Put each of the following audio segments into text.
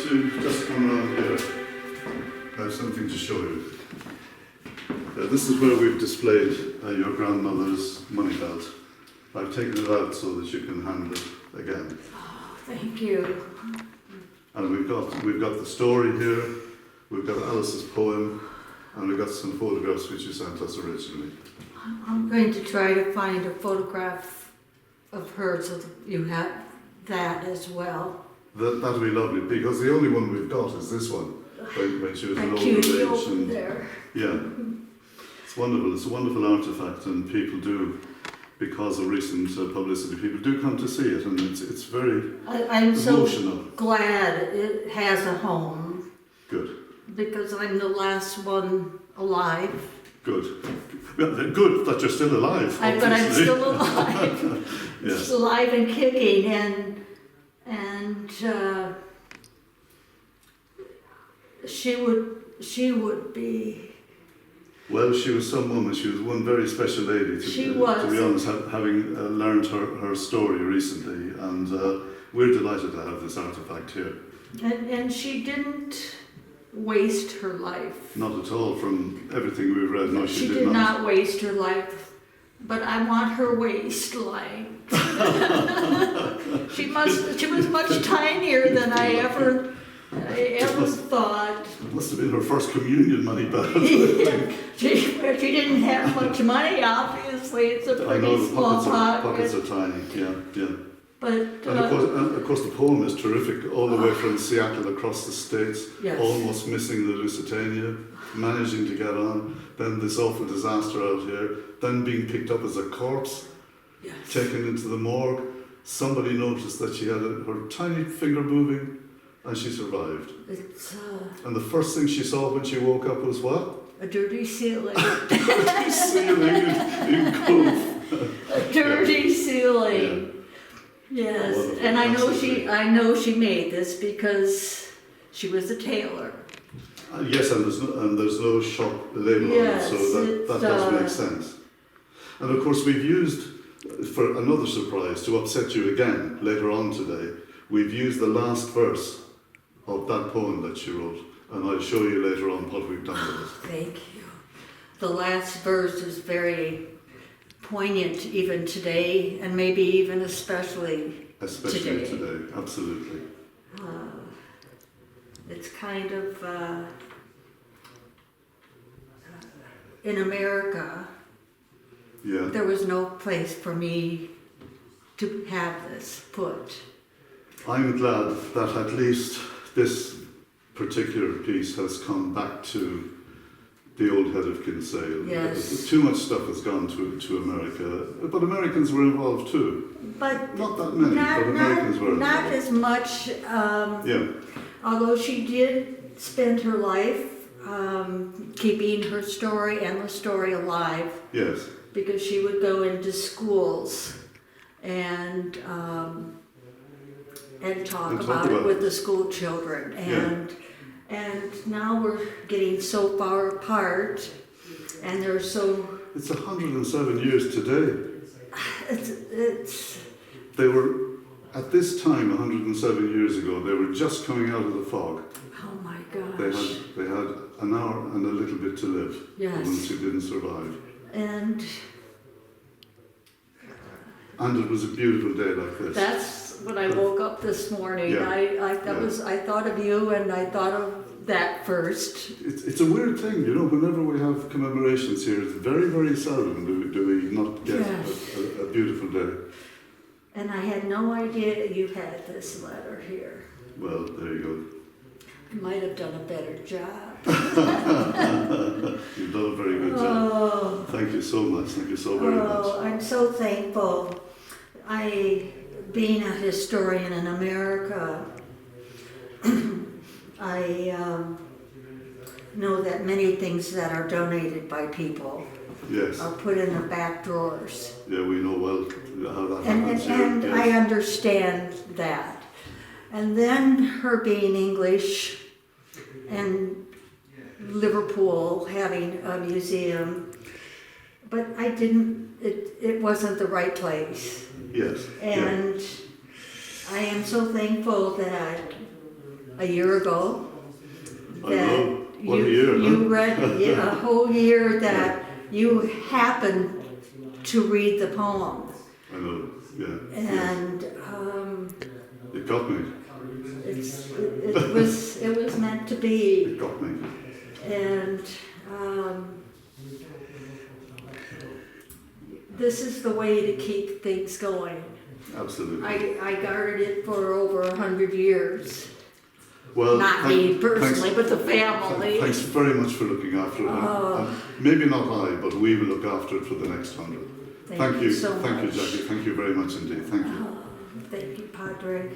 to just come around here, I have something to show you. This is where we've displayed your grandmother's money belt. I've taken it out so that you can handle it again. Oh, thank you. And we've got the story here, we've got Alice's poem, and we've got some photographs which you sent us originally. I'm going to try to find a photograph of her so that you have that as well. That'll be lovely, because the only one we've got is this one, when she was an older age. Over there. Yeah, it's wonderful. It's a wonderful artefact, and people do, because of recent publicity, people do come to see it, and it's very I'm emotional. so glad it has a home. Good. Because I'm the last one alive. Good. Well, good that you're still alive. But I'm still alive. Yes. Still alive and kicking, and she would be. Well, she was some woman. She was one very special lady. To be honest, having learned her story recently, and we're delighted to have this artefact here. And she didn't waste her life. Not at all. From everything we've read, no, she did not waste her life. But I want her waistline. She was much tinier than I ever thought. It must have been her first communion money belt. She didn't have much money, obviously. It's a pretty small pocket. Pockets are tiny, yeah. But, and of course the poem is terrific, all the way from Seattle across the States, yes. Almost missing the Lusitania, managing to get on, then this awful disaster out here, then being picked up as a corpse, yes. taken into the morgue. Somebody noticed that she had her tiny finger moving, and she survived. And the first thing she saw when she woke up was what? A dirty ceiling. A dirty ceiling in Cove. A dirty ceiling. Yeah. Yes, wonderful. And I know she made this because she was a tailor. Yes, and there's no shop label on it, so that does make sense. And of course we've used, for another surprise, to upset you again later on today, we've used the last verse of that poem that she wrote, and I'll show you later on what we've done with it. Thank you. The last verse is very poignant even today, and maybe even especially today. Absolutely. It's kind of in America. Yeah. There was no place for me to have this put. I'm glad that at least this particular piece has come back to the old head of Kinsale. Yes. Too much stuff has gone to America, but Americans were involved too. But not that many, but Americans were involved. Not as much. Although she did spend her life keeping her story and the story alive. Yes. Because she would go into schools and talk about it with the school children. And now we're getting so far apart, and they're so... It's 107 years today. They were, at this time, 107 years ago, they were just coming out of the fog. Oh my gosh. They had an hour and a little bit to live. Yes. The ones who didn't survive. And it was a beautiful day like this. That's when I woke up this morning. Yeah. I thought of you, and I thought of that first. It's a weird thing, you know, whenever we have commemorations here, it's very, very seldom do we not get a beautiful day. And I had no idea you had this letter here. Well, there you I might have done a better job. You've done a very good job. Thank you so much. Thank you so very much. I'm so thankful. Being a historian in America, I know that many things that are donated by people are put in the back drawers. Yeah, we know well how that happens. And I understand that. And then her being English and Liverpool having a museum, but it wasn't the right place. Yes. And I am so thankful that a year ago. I know. What a year, You huh? read a whole year that you happened to read the poem. I know, yeah. And It got me. it was meant to be. It got me. And this is the way to keep things going. Absolutely. I guarded it for over 100 years. Well, Not me personally, but the family. Thanks very much for looking after it. And maybe not I, but we will look after it for the next 100. Thank you so Thank much. you, Jackie. Thank you very much indeed. Thank you. Thank you, Padraig.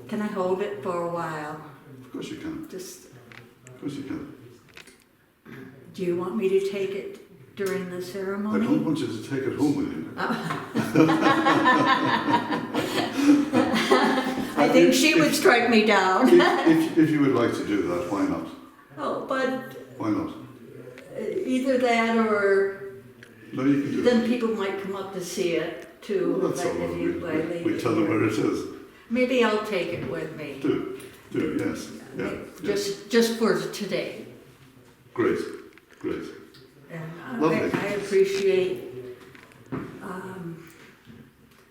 Can I hold it for a while? Of course you can. Of course you can. Do you want me to take it during the I ceremony? don't want you to take it home with you. I think she would strike me down. If you would like to do that, why not? Oh, but Why not? either that or No, you can do then it. people might come up to see it too. Well, that's all if right. you leave We it tell them here. where it is. Maybe I'll take it with me. Do, yes. Yeah. Just for today. Great, great. And Lovely. I appreciate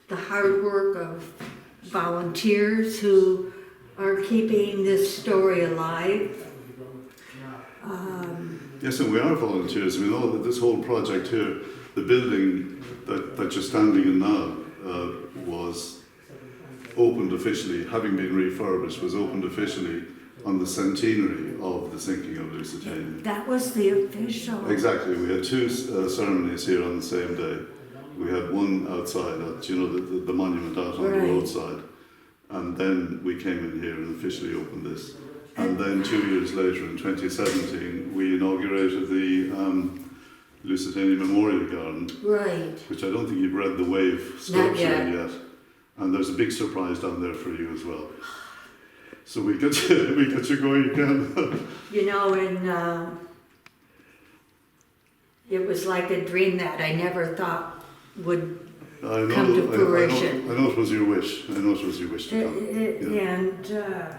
the hard work of volunteers who are keeping this story alive. Yes, and we are volunteers. We know that this whole project here, the building that you're standing in now, was opened officially, having been refurbished, was opened officially on the centenary of the sinking of Lusitania. That was the official. Exactly. We had two ceremonies here on the same day. We had one outside at, the monument out on the Right. roadside. And then we came in here and officially opened this. And then 2 years later, in 2017, we inaugurated the Lusitania Memorial Garden, Right. which I don't think you've read the wave Not sculpture yet. And there's a big surprise down there for you as well. So we get you going again. You know, and it was like a dream that I never thought would come to fruition. I know it was your wish. I know it was your wish to come. Yeah. And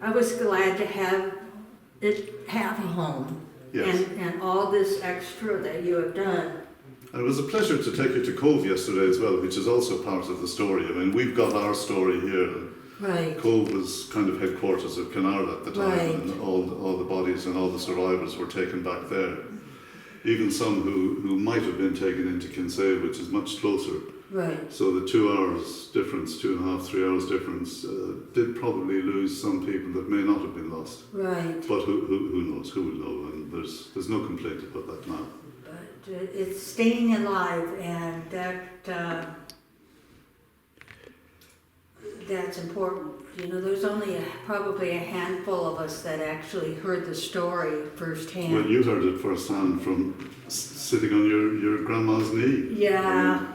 I was glad to have a home. Yes. And all this extra that you have done. And it was a pleasure to take you to Cove yesterday as well, which is also part of the story. I mean, we've got our story here. Right. Cove was kind of headquarters of Kinsale at the time, Right. and all the bodies and all the survivors were taken back there. Even some who might have been taken into Kinsale, which is much closer. Right. So the 2 hours difference, 2.5, 3 hours difference, did probably lose some people that may not have been lost. Right. But who knows? Who will know? And there's no complaint about that now. But it's staying alive, and that's important. You know, there's only probably a handful of us that actually heard the story firsthand. Well, you heard it firsthand from sitting on your grandma's knee. Yeah.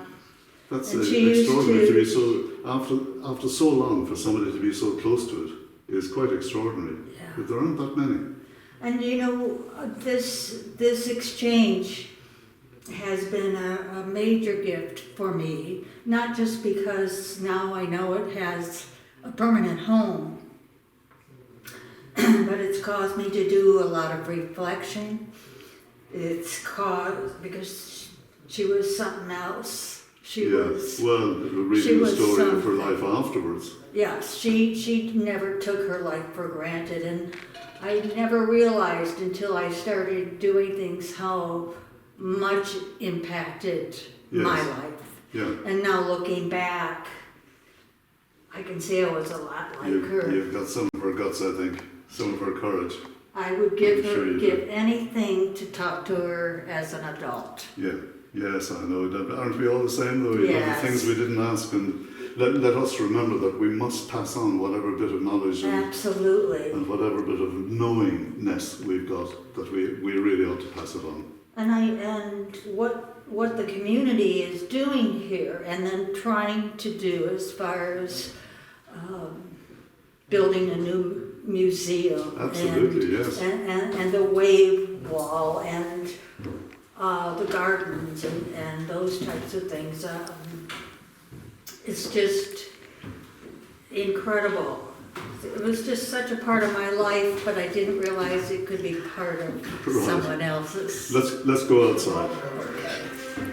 That's And she used extraordinary to to- be so, after so long, for somebody to be so close to it is quite extraordinary. Yeah. But there aren't that many. And you know, this exchange has been a major gift for me, not just because now I know it has a permanent home, but it's caused me to do a lot of reflection. It's caused, because she was something else. She was, well, she reading the was story of her something. life afterwards. yes, she never took her life for granted, and I never realized until I started doing things how much impacted my Yes. life. Yeah. And now looking back, I can say I was a lot like her. You've got some of her guts, I think, some of her courage. I would give I'm sure you give do. anything to talk to her as an adult. Yeah, yes, I know. Aren't we all the same though? You know, Yes. the things we didn't ask, and let us remember that we must pass on whatever bit of knowledge Absolutely. and whatever bit of knowingness we've got, that we really ought to pass it on. And what the community is doing here, and then trying to do as far as building a new museum. Absolutely, yes. And the wave wall and the gardens and those types of things. It's just incredible It was just such a part of my life, but I didn't realize it could be part of Right. someone else's. Let's go outside. Okay.